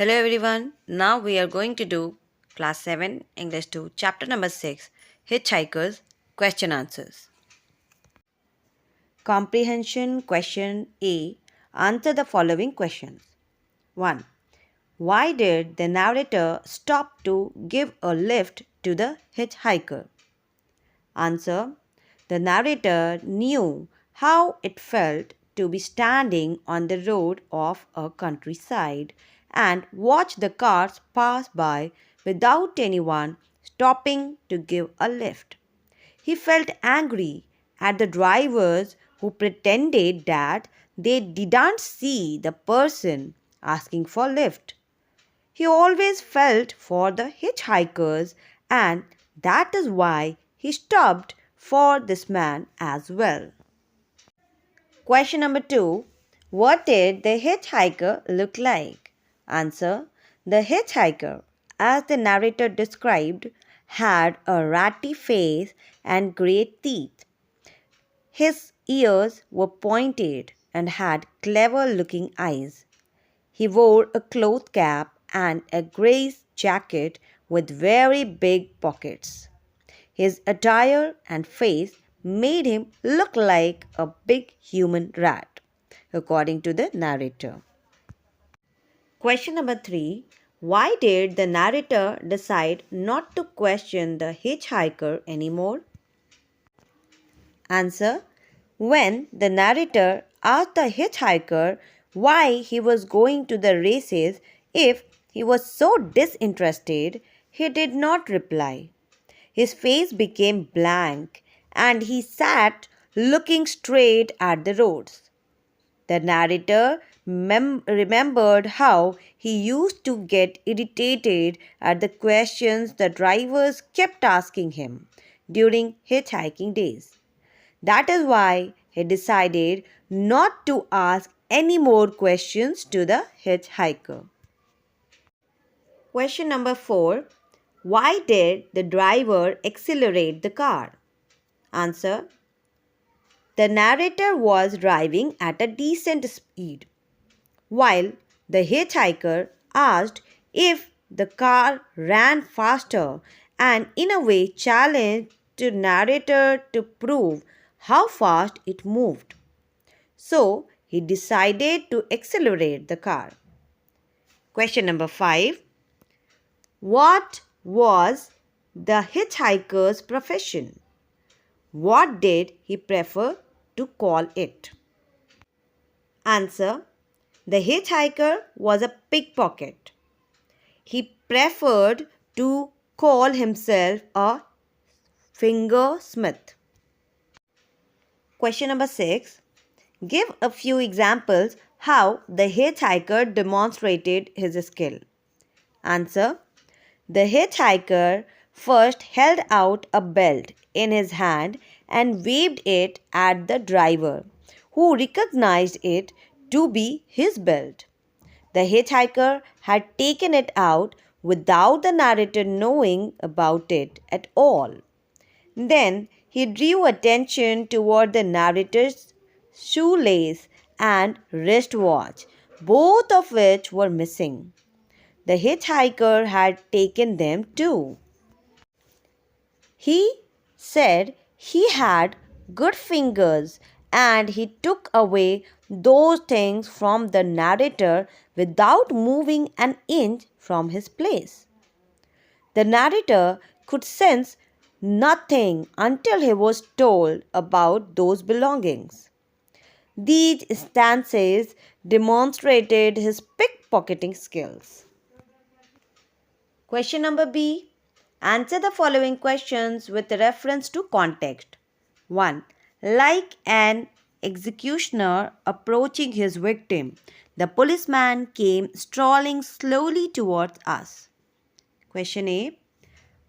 Hello everyone. Now we are going to do class 7 English 2 chapter number 6 Hitchhikers question answers. Comprehension question A. Answer the following questions. 1. Why did the narrator stop to give a lift to the hitchhiker? Answer. The narrator knew how it felt to be standing on the road of a countryside and watch the cars pass by without anyone stopping to give a lift. He felt angry at the drivers who pretended that they didn't see the person asking for lift. He always felt for the hitchhikers, and that is why he stopped for this man as well. Question number 2. What did the hitchhiker look like? Answer. The hitchhiker, as the narrator described, had a ratty face and great teeth. His ears were pointed and had clever looking eyes. He wore a cloth cap and a grey jacket with very big pockets. His attire and face made him look like a big human rat, according to the narrator. Question number 3. Why did the narrator decide not to question the hitchhiker anymore? Answer. When the narrator asked the hitchhiker why he was going to the races if he was so disinterested, he did not reply. His face became blank and he sat looking straight at the roads. The narrator remembered how he used to get irritated at the questions the drivers kept asking him during hitchhiking days. That is why he decided not to ask any more questions to the hitchhiker. Question number 4. Why did the driver accelerate the car? Answer. The narrator was driving at a decent speed, while the hitchhiker asked if the car ran faster and in a way challenged the narrator to prove how fast it moved. So he decided to accelerate the car. Question number 5. What was the hitchhiker's profession? What did he prefer to call it? Answer. The hitchhiker was a pickpocket. He preferred to call himself a fingersmith. Question number 6. Give a few examples how the hitchhiker demonstrated his skill. Answer. The hitchhiker first held out a belt in his hand and waved it at the driver, who recognized it to be his belt. The hitchhiker had taken it out without the narrator knowing about it at all. Then he drew attention toward the narrator's shoelace and wristwatch, both of which were missing. The hitchhiker had taken them too. He said he had good fingers and he took away those things from the narrator without moving an inch from his place. The narrator could sense nothing until he was told about those belongings. These instances demonstrated his pickpocketing skills. Question number B. Answer the following questions with reference to context. 1. Like an executioner approaching his victim, the policeman came strolling slowly towards us. Question A.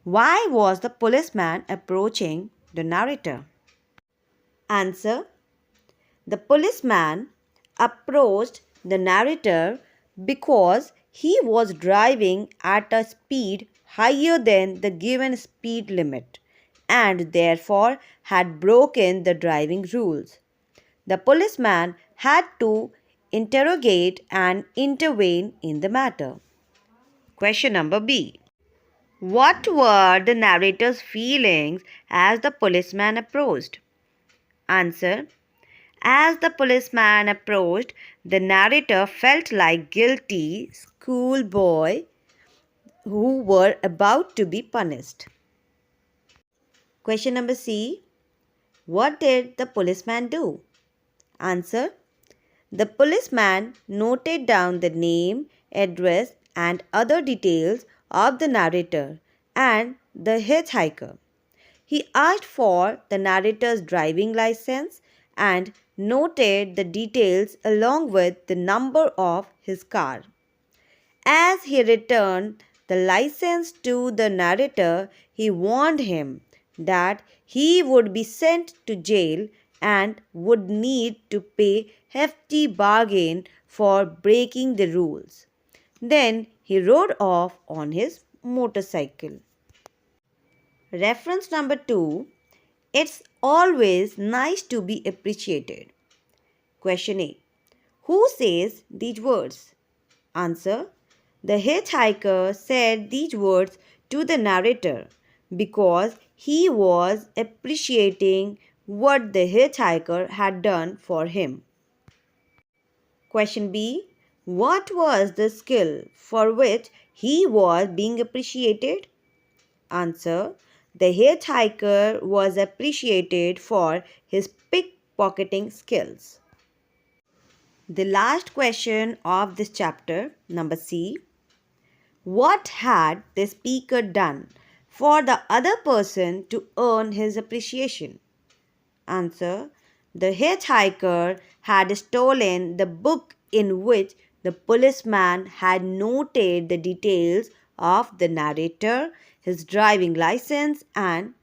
Why was the policeman approaching the narrator? Answer. The policeman approached the narrator because he was driving at a speed higher than the given speed limit and therefore had broken the driving rules. The policeman had to interrogate and intervene in the matter. Question number B. What were the narrator's feelings as the policeman approached? Answer. As the policeman approached, the narrator felt like guilty schoolboy who were about to be punished. Question number C. What did the policeman do? Answer. The policeman noted down the name, address, and other details of the narrator and the hitchhiker. He asked for the narrator's driving license and noted the details along with the number of his car. As he returned the license to the narrator, he warned him that he would be sent to jail and would need to pay hefty bargain for breaking the rules. Then he rode off on his motorcycle. Reference number 2. It's always nice to be appreciated. Question A. Who says these words? Answer. The hitchhiker said these words to the narrator because he was appreciating what the hitchhiker had done for him. Question B. What was the skill for which he was being appreciated? Answer. The hitchhiker was appreciated for his pickpocketing skills. The last question of this chapter, number C. What had the speaker done for the other person to earn his appreciation? Answer. The hitchhiker had stolen the book in which the policeman had noted the details of the narrator, his driving license, and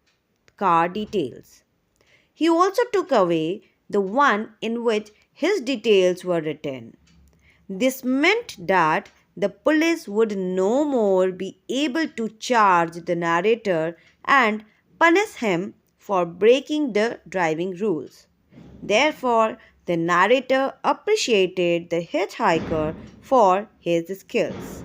car details. He also took away the one in which his details were written. This meant that the police would no more be able to charge the narrator and punish him for breaking the driving rules. Therefore, the narrator appreciated the hitchhiker for his skills.